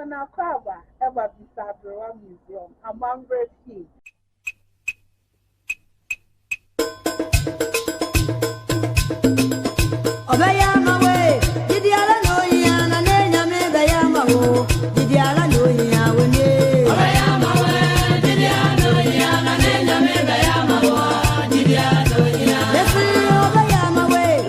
Ghana Kwaba, ever Bisa Abrewa Museum, among great few.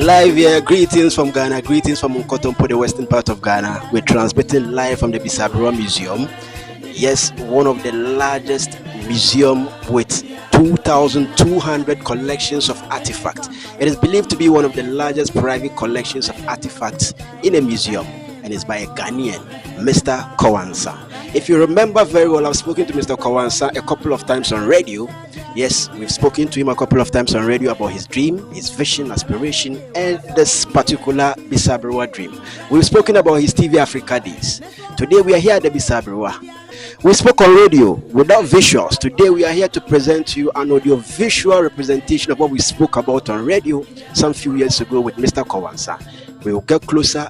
Live here, greetings from Ghana, greetings from Nkotompo, the western part of Ghana. We're transmitting live from the Bisa Abrewa Museum. Yes, one of the largest museum with 2,200 collections of artifacts. It is believed to be one of the largest private collections of artifacts in a museum, and it's by a Ghanaian, Mr. Kowansa. If you remember very well, I've spoken to Mr. Kowansa a couple of times on radio. Yes, we've spoken to him a couple of times on radio about his dream, his vision, aspiration, and this particular Bisa Abrewa dream. We've spoken about his TV Africa days. Today we are here at the Bisa Abrewa. We spoke on radio without visuals. Today we are here to present to you an audio-visual representation of what we spoke about on radio some few years ago with Mr. Kowansa. We will get closer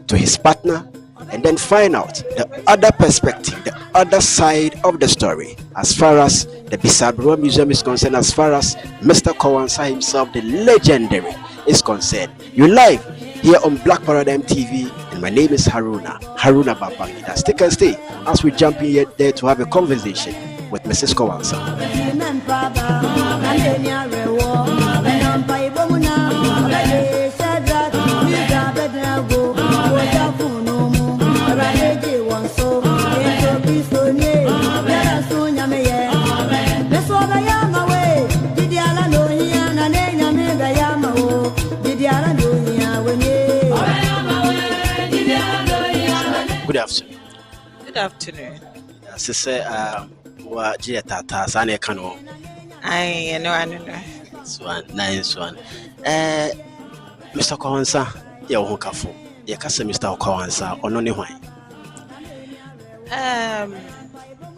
to his partner and then find out the other perspective, the other side of the story as far as the Bisa Abrewa Museum is concerned, as far as Mr. Kowansa himself, the legendary, is concerned. You're live here on Black Paradigm TV, and my name is Haruna Babangida. Stick and stay as we jump in there to have a conversation with Mrs. Kowansa. Good afternoone. Good afternoon. Sister, Tata, Sane Kano. I know. Nice one. Mr. Kowansa, you're Hokafo. You can say Mr. Kowansa or no one.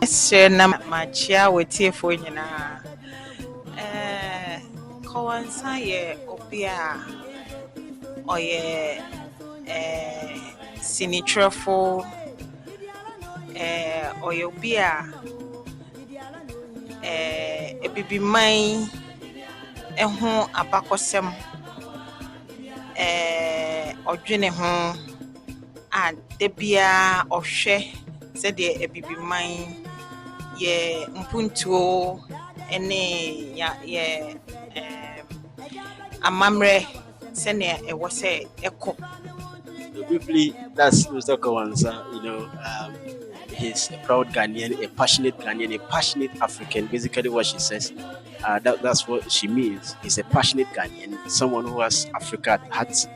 Sir, my chair with tea for you now. Kowansa, ye, Opia, or ye, Sinitrofo, or your beer, a baby mine, a home abacosem, or journey home, and the beer or she said a baby mine, ye, Mpunto, and a mamre, send a was a cook. Briefly, that's Mr. Kowansa. You know, he's a proud Ghanaian, a passionate African. Basically, what she says, that's what she means. He's a passionate Ghanaian, someone who has Africa at heart,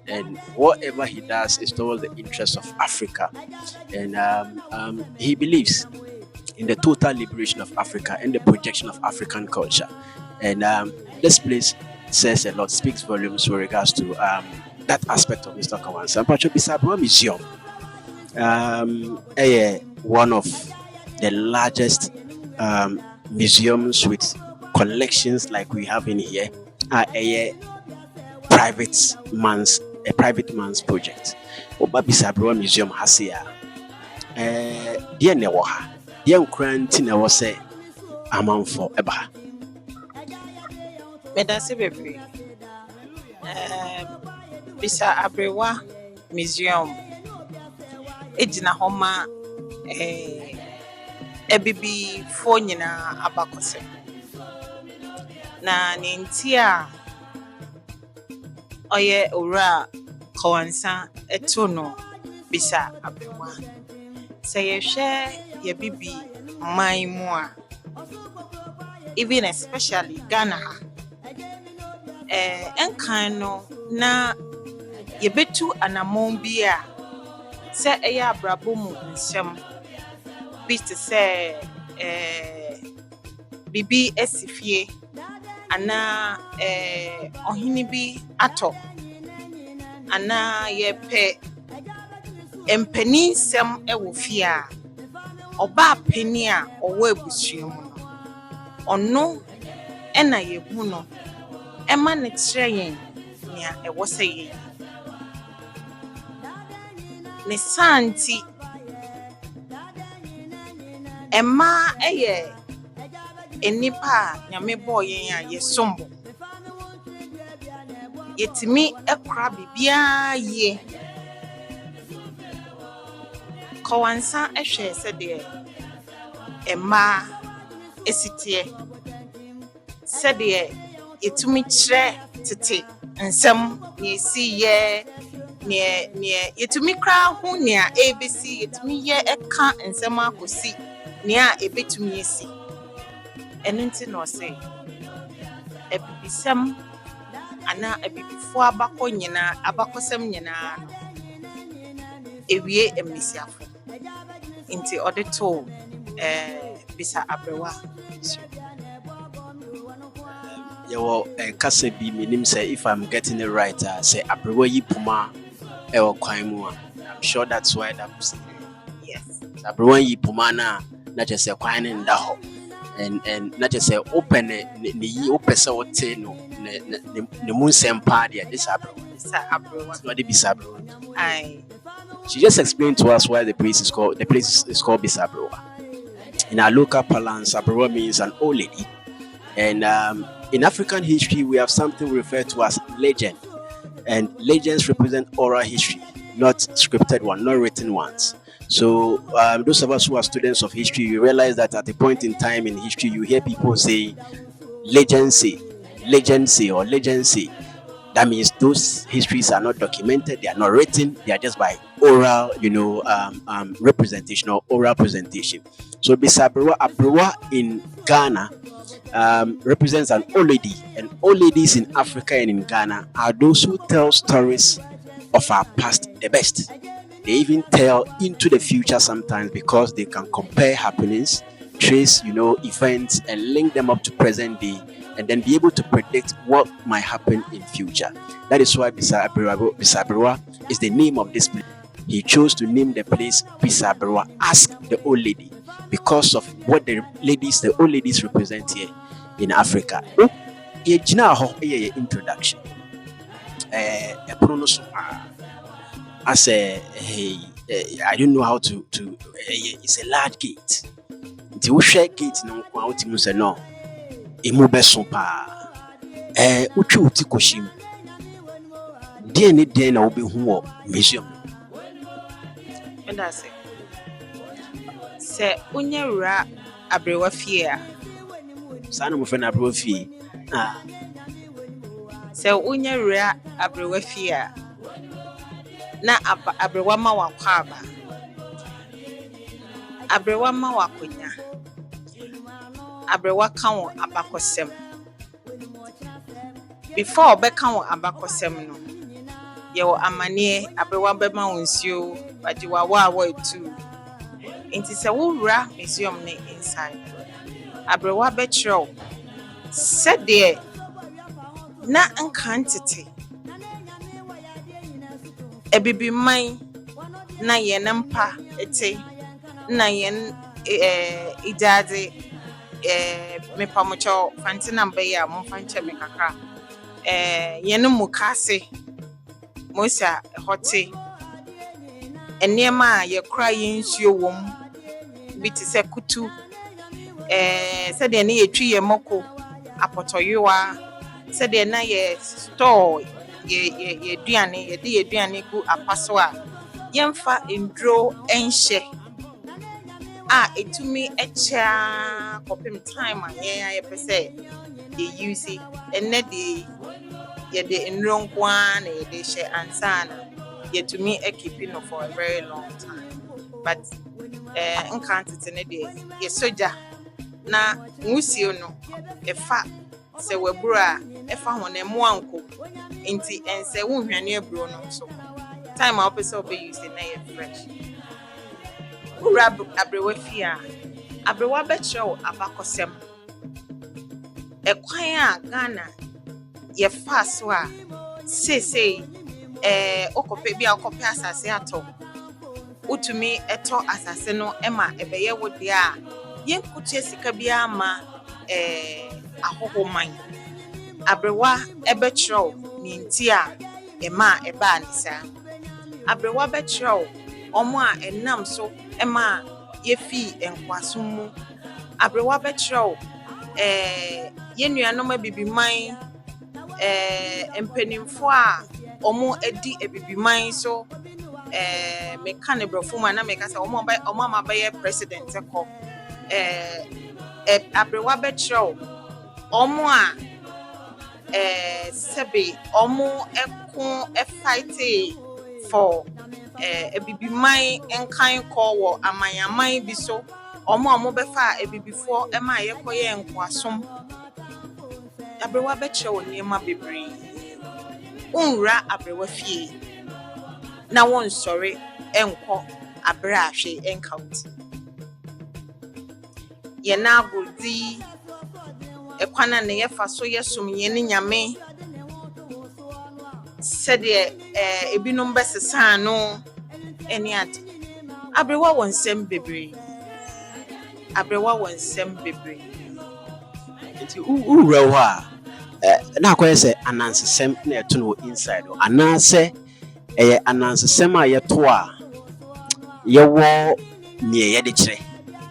and whatever he does is towards the interests of Africa. And he believes in the total liberation of Africa and the projection of African culture. And this place says a lot, speaks volumes with regards to that aspect of Mr. Kowansa. And Bisa Abrewa Museum, one of the largest museums with collections like we have in here, a private man's project. Oba Bisa Abrewa Museum has here. Dear Newaha, dear Krantina was a amount for Eba. Medasi baby. Bisa Abrewa Museum ejina homa ebibi fo nyina abakose na nentia oye ora Kowansa etono Bisa Abrewa say share ye bibi my mo even especially Ghana enkano na yebetu anamon bia se eya abrabo mu nsem bi te se bibi esifie ana ohini bi ato ana yepe empani nsem ewo fie a oba pani a owo abusuam no ono ena yehu no ema ne treyen nia ewo se ye ne santi Emma enipa nyame boy yen a yesombo yetimi ekra bibia ye kowansa ehwe se de Emma esitie se de yetumi kire tete nsem ne esi ye ne yetumi kra ho ne a ABC yetumi ye eka nsem akosi ne a ebetumi esi eno nti no se ebibisem ana ebibifo abakọ nyina abakọsem nyina ewie emisiafo nti odeto Bisa Abrewa Yo, kasa bi minim say if I'm getting it right, say Abrewa yi puma ewo kwan mu a. I'm sure that's why that's yes Abrewa yi puma na just say kwan nda ho and not just say open ne yi opese wote no ne mu sempa dia this Abrewa Bisa Abrewa so the Bisa Abrewa. I She just explained to us why the place is called Bisa Abrewa. In our local parlance, Abrewa means an old lady. And in African history, we have something we refer to as legend. And legends represent oral history, not scripted one, not written ones. So those of us who are students of history, you realize that at a point in time in history, you hear people say, legend say, or legend say. That means those histories are not documented, they are not written, they are just by oral, representation or oral presentation. So Bisa Abrewa in Ghana represents an old lady, and old ladies in Africa and in Ghana are those who tell stories of our past the best. They even tell into the future sometimes because they can compare happenings, trace, events, and link them up to present day, and then be able to predict what might happen in future. That is why Bisa Abrewa is the name of this place. He chose to name the place Bisa Abrewa, ask the old lady, because of what the old ladies represent here in Africa. Introduction. I say, hey, I don't know how to. It's a large gate. The share gate no kwauti say no. Emu beso pa. Uchu uti koshim. Die ne den na obehu wo museum. and I say unye ra Abrewa fie a Sana mo fe na Abrewa fie. se unye ra Abrewa fie a na Abrewa ma wakwa aba Abrewa ma wakonya Abrewa kan wo abakosem before be kan wo abakosem no ye wo amane Abrewa be ma wonsio bajiwa wa etu inti se wo wura museum ne inside Abrewa be chiro said there na nkantete ebibi man na yenempa ete na yen idade me pamocho fantina mbe ya momfanche me kakra yenu mukase mosa hote enema ye kra yensuo wom biti se kutu se de ne yetwi ye moko apotoyewa se de na ye store ye duane ye de ye duane gu apaso a yemfa endro enhye a etumi echa kopim time a ye pese ye use enne de ye de enro nkwa na ye de hye ansana yetumi keep no for a very long time but nkantete ne de ye soja na musio no efa se wabura efa hone muanko nti ense wo hwane aburo no so time a opese obe use na ye fresh ura Abrewa fia Abrewa be chew abakosem ekwan a Ghana ye fa so a sei okope bia okope asase ato utumi eto asase no ema ebeye wode a yenkutie sika bia ma ahohoman Abrewa ebechro ni nti a ema eba anisa Abrewa bechro omo a enam so ema yefi enkwaso mu abrewa betrɛw ye nuanom abibiman empanimfo a omo edi abibiman so me ka ne brofo ma na me ka say omo ma be president ko abrewa betrɛw omo a sebe omo eko fight for abibiman enkan ko wo amanyaman bi so omo befa abibifo ma yekoye enkwasom abrewa betrɛw niema bebre unra abrewa fie na won sori enko abra ahwe encounter ye na agodi ekwana ne yefa so yesum ye ne nyame sede ebinom besesa no eni ade abrewa wonsem bebre nti urewa na akoye se anansesem na eto no inside o anase anansesem a yeto a yewo nie ye de kire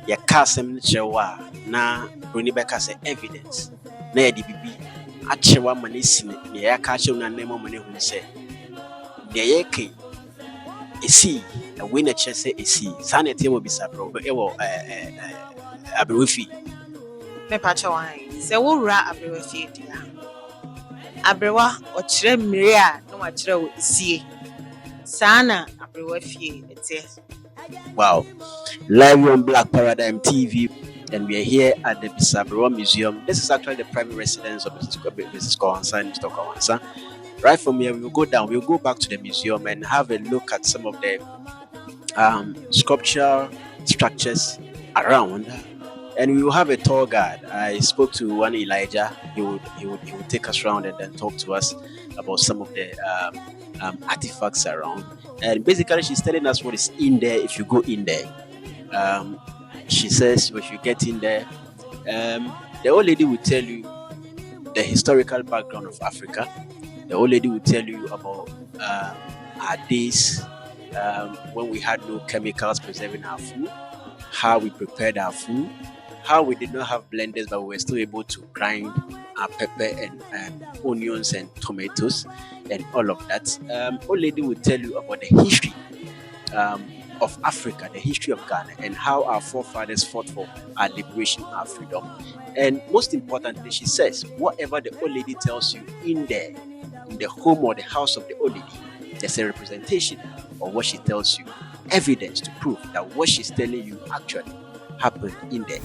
ye ka asem ne kire wa na roni beka se evidence na ye de bibi a kire ma na sine ne ye ka kire na nemo ma ne hu se ne ye kai esi we na kire se esi sa na temo Bisa Abrewa ewo abrewa fi me pa chawan se wo wura abrewa fi dia abrewa o kire mmire a no wa kire wo esie sana abrewa fi ete. Wow, live on Black Paradigm TV, and we are here at the Bisa Abrewa Museum. This is actually the private residence of Mrs. Kawansa and Mr. Kawansa. Right from here, we will go down, we'll go back to the museum and have a look at some of the sculptural structures around, and we will have a tour guide. I spoke to one Elijah. He would take us around and then talk to us about some of the artifacts around. And basically, she's telling us what is in there if you go in there. She says if you get in there, the old lady will tell you the historical background of Africa. The old lady will tell you about our days when we had no chemicals preserving our food, how we prepared our food, how we did not have blenders but we were still able to grind our pepper and onions and tomatoes and all of that. Old lady will tell you about the history of Africa, the history of Ghana, and how our forefathers fought for our liberation, our freedom. And most importantly, she says, whatever the old lady tells you in there, in the home or the house of the old lady, there's a representation of what she tells you, evidence to prove that what she's telling you actually happened in there.